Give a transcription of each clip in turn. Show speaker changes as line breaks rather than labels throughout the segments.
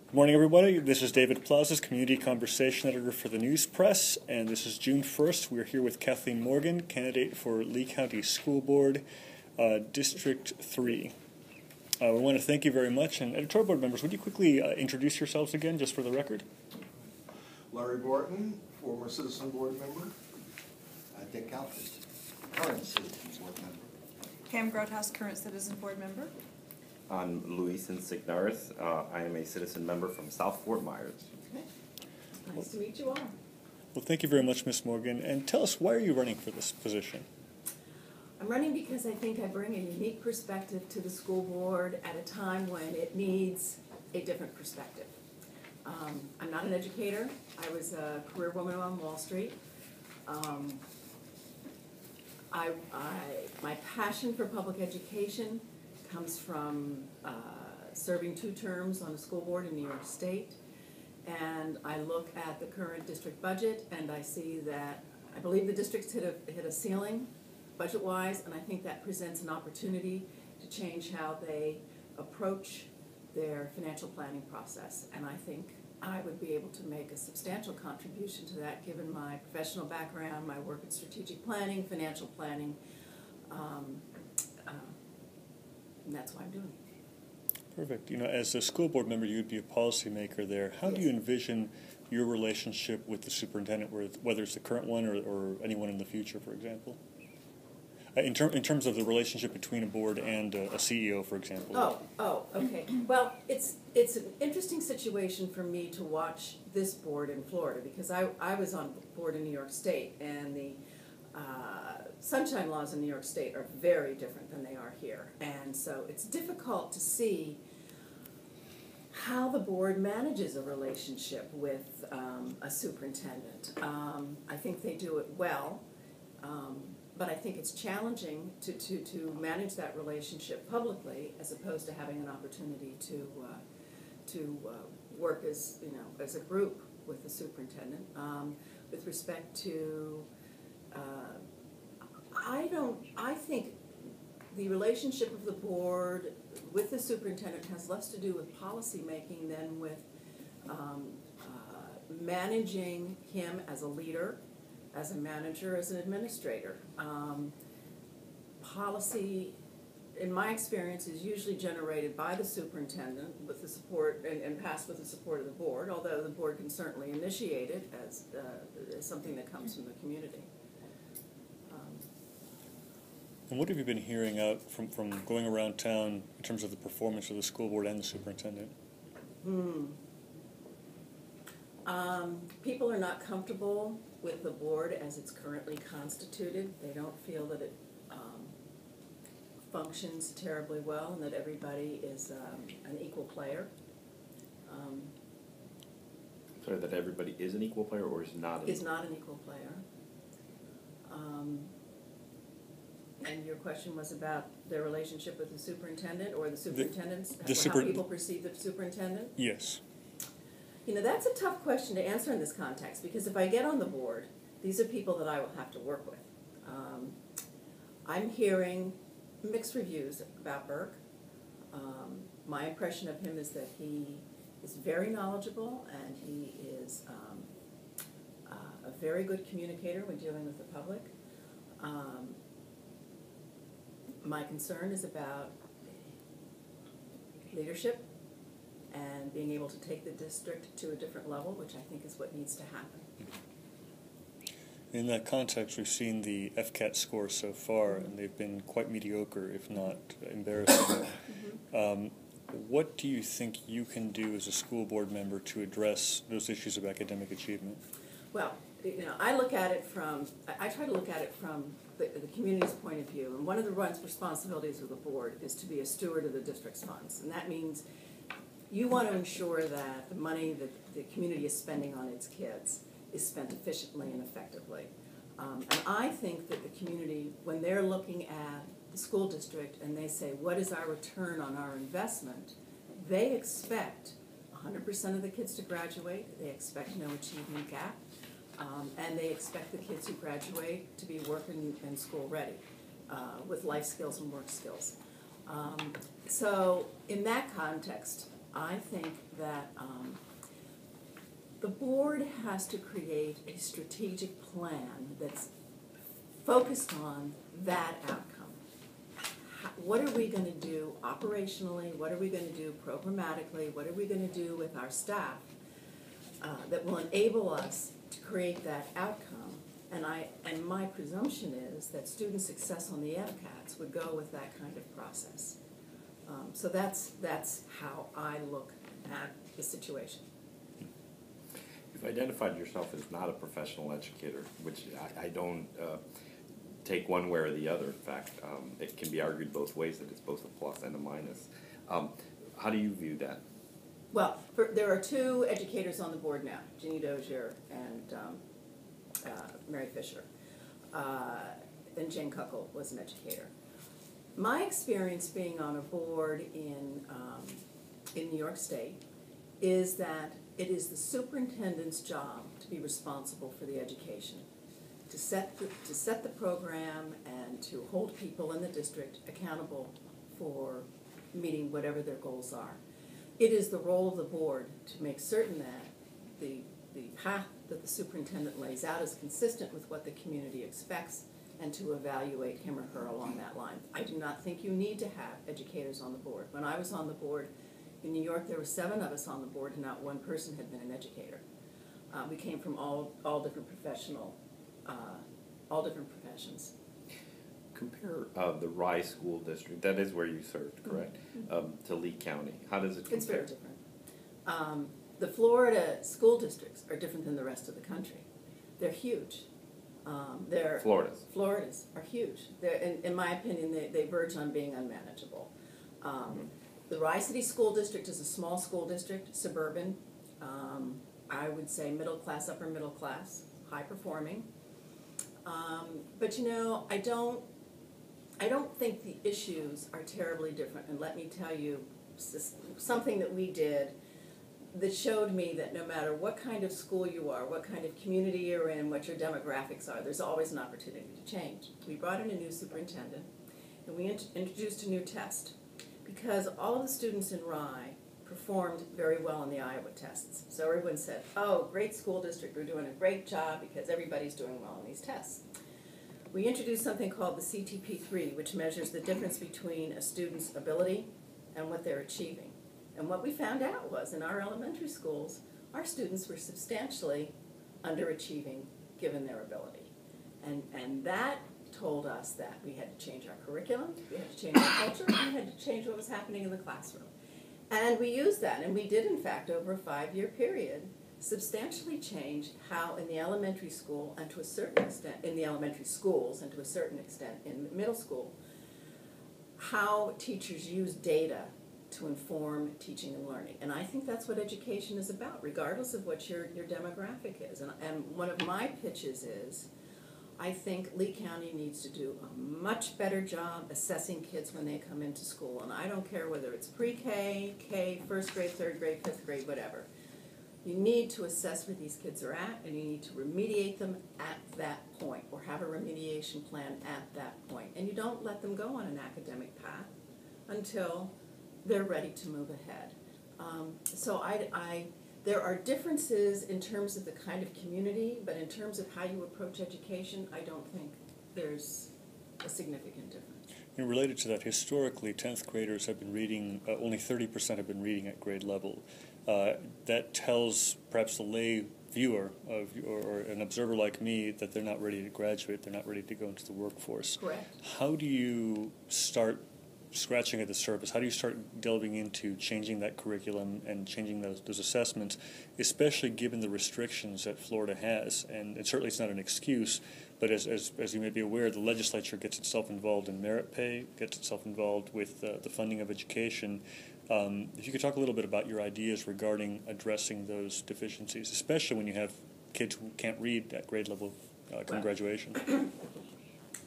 Good morning, everybody. This is David Plazas, Community Conversation Editor for the News Press, and this is June 1st. We're here with Cathleen Morgan, candidate for Lee County School Board, District 3. We want to thank you very much, and editorial board members, would you quickly introduce yourselves again, just for the record?
Larry Borton, former Citizen Board member.
Dick Calford, current Citizen Board member.
Pam Grothaus, current Citizen Board member.
I'm Luis Insignaris. I am a citizen member from South Fort Myers.
Okay. Nice to meet you all.
Well, thank you very much, Ms. Morgan. And tell us, why are you running for this position?
I'm running because I think I bring a unique perspective to the school board at a time when it needs a different perspective. I'm not an educator. I was a career woman on Wall Street. My passion for public education comes from serving 2 terms on a school board in New York State, and I look at the current district budget and I see that I believe the districts hit a ceiling budget-wise, and I think that presents an opportunity to change how they approach their financial planning process, and I think I would be able to make a substantial contribution to that given my professional background, my work in strategic planning, financial planning, and that's why I'm doing it.
Perfect. You know, as a school board member, you'd be a policymaker there. How do you envision your relationship with the superintendent, whether it's the current one or anyone in the future, for example? In terms of the relationship between a board and a CEO, for example.
Okay. Well, it's an interesting situation for me to watch this board in Florida, because I was on the board in New York State, and the sunshine laws in New York State are very different than they are here. And so it's difficult to see how the board manages a relationship with a superintendent. I think they do it well. But I think it's challenging to manage that relationship publicly, as opposed to having an opportunity to work as a group with the superintendent. With respect to, I think the relationship of the board with the superintendent has less to do with policy making than with managing him as a leader, as a manager, as an administrator. Policy, in my experience, is usually generated by the superintendent with the support and passed with the support of the board, although the board can certainly initiate it as something that comes from the community.
And what have you been hearing out from going around town in terms of the performance of the school board and the superintendent?
People are not comfortable with the board as it's currently constituted. They don't feel that it functions terribly well, and that everybody is an equal player.
Sorry, that everybody is an equal player or is not?
Is not an equal player. And your question was about their relationship with the superintendent, or the superintendents, how people perceive the superintendent?
Yes.
You know, that's a tough question to answer in this context, because if I get on the board, these are people that I will have to work with. I'm hearing mixed reviews about Burke. My impression of him is that he is very knowledgeable, and he is a very good communicator when dealing with the public. My concern is about leadership and being able to take the district to a different level, which I think is what needs to happen.
In that context, we've seen the FCAT scores so far, and they've been quite mediocre, if not embarrassing. What do you think you can do as a school board member to address those issues of academic achievement?
Well, I look at it I try to look at it from the community's point of view, and one of the responsibilities of the board is to be a steward of the district's funds, and that means you want to ensure that the money that the community is spending on its kids is spent efficiently and effectively. And I think that the community, when they're looking at the school district and they say, what is our return on our investment, they expect 100% of the kids to graduate, they expect no achievement gap, and they expect the kids who graduate to be working and school ready with life skills and work skills. So in that context, I think that the board has to create a strategic plan that's focused on that outcome. What are we going to do operationally? What are we going to do programmatically? What are we going to do with our staff that will enable us to create that outcome? And my presumption is that student success on the MCATs would go with that kind of process. So that's how I look at the situation.
You've identified yourself as not a professional educator, which I don't take one way or the other. In fact, it can be argued both ways, that it's both a plus and a minus. How do you view that?
Well, there are two educators on the board now, Ginny Dozier and Mary Fisher. And Jane Kuckel was an educator. My experience being on a board in New York State is that it is the superintendent's job to be responsible for the education, to set the program and to hold people in the district accountable for meeting whatever their goals are. It is the role of the board to make certain that the path that the superintendent lays out is consistent with what the community expects, and to evaluate him or her along that line. I do not think you need to have educators on the board. When I was on the board in New York, there were 7 of us on the board, and not one person had been an educator. We came from all different professions.
Compare the Rye School District, that is where you served, correct, to Lee County. How does it compare?
It's very different. The Florida school districts are different than the rest of the country. They're huge. Florida's are huge. In my opinion, they verge on being unmanageable. The Rye City School District is a small school district, suburban. I would say middle class, upper middle class, high performing. But you know, I don't think the issues are terribly different. And let me tell you something that we did that showed me that no matter what kind of school you are, what kind of community you're in, what your demographics are, there's always an opportunity to change. We brought in a new superintendent, and we introduced a new test, because all of the students in Rye performed very well in the Iowa tests. So everyone said, oh, great school district, we're doing a great job because everybody's doing well in these tests. We introduced something called the CTP3, which measures the difference between a student's ability and what they're achieving. And what we found out was, in our elementary schools, our students were substantially underachieving given their ability. And that told us that we had to change our curriculum, we had to change our culture, and we had to change what was happening in the classroom. And we used that, and we did, in fact, over a 5-year period, substantially change how in the elementary school and to a certain extent, in the elementary schools and to a certain extent in middle school, how teachers use data to inform teaching and learning. And I think that's what education is about, regardless of what your demographic is. And one of my pitches is, I think Lee County needs to do a much better job assessing kids when they come into school. And I don't care whether it's pre-K, K, first grade, third grade, fifth grade, whatever. You need to assess where these kids are at, and you need to remediate them at that point, or have a remediation plan at that point. And you don't let them go on an academic path until they're ready to move ahead. So there are differences in terms of the kind of community, but in terms of how you approach education, I don't think there's a significant difference.
And related to that, historically, 10th graders have been reading, only 30% have been reading at grade level. That tells perhaps the lay viewer or an observer like me that they're not ready to graduate, they're not ready to go into the workforce.
Correct.
How do you start scratching at the surface? How do you start delving into changing that curriculum and changing those assessments, especially given the restrictions that Florida has? And certainly it's not an excuse, but as you may be aware, the legislature gets itself involved in merit pay, gets itself involved with the funding of education. If you could talk a little bit about your ideas regarding addressing those deficiencies, especially when you have kids who can't read at grade level come graduation.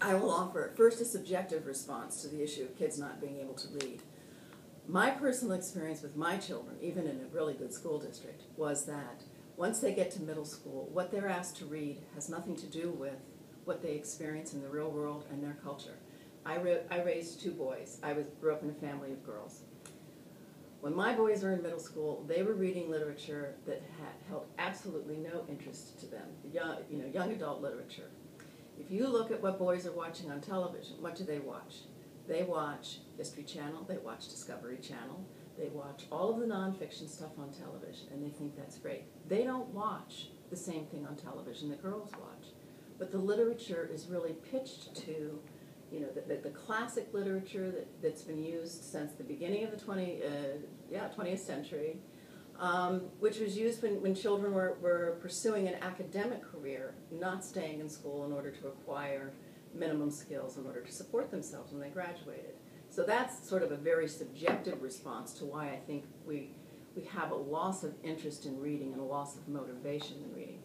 I will offer first a subjective response to the issue of kids not being able to read. My personal experience with my children, even in a really good school district, was that once they get to middle school, what they're asked to read has nothing to do with what they experience in the real world and their culture. I raised 2 boys. I grew up in a family of girls. When my boys were in middle school, they were reading literature that held absolutely no interest to them, young adult literature. If you look at what boys are watching on television, what do they watch? They watch History Channel, they watch Discovery Channel, they watch all of the nonfiction stuff on television, and they think that's great. They don't watch the same thing on television that girls watch. But the literature is really pitched to, the classic literature that's been used since the beginning of the 20th century, which was used when children were pursuing an academic career, not staying in school in order to acquire minimum skills in order to support themselves when they graduated. So that's sort of a very subjective response to why I think we have a loss of interest in reading and a loss of motivation in reading.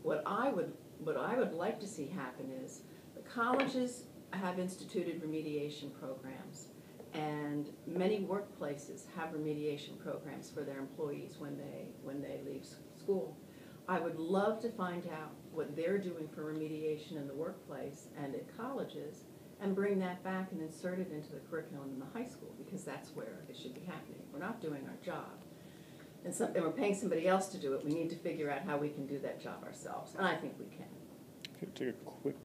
What I would like to see happen is the colleges have instituted remediation programs, and many workplaces have remediation programs for their employees when they leave school. I would love to find out what they're doing for remediation in the workplace and at colleges, and bring that back and insert it into the curriculum in the high school, because that's where it should be happening. We're not doing our job, and we're paying somebody else to do it. We need to figure out how we can do that job ourselves, and I think we can.
Take a quick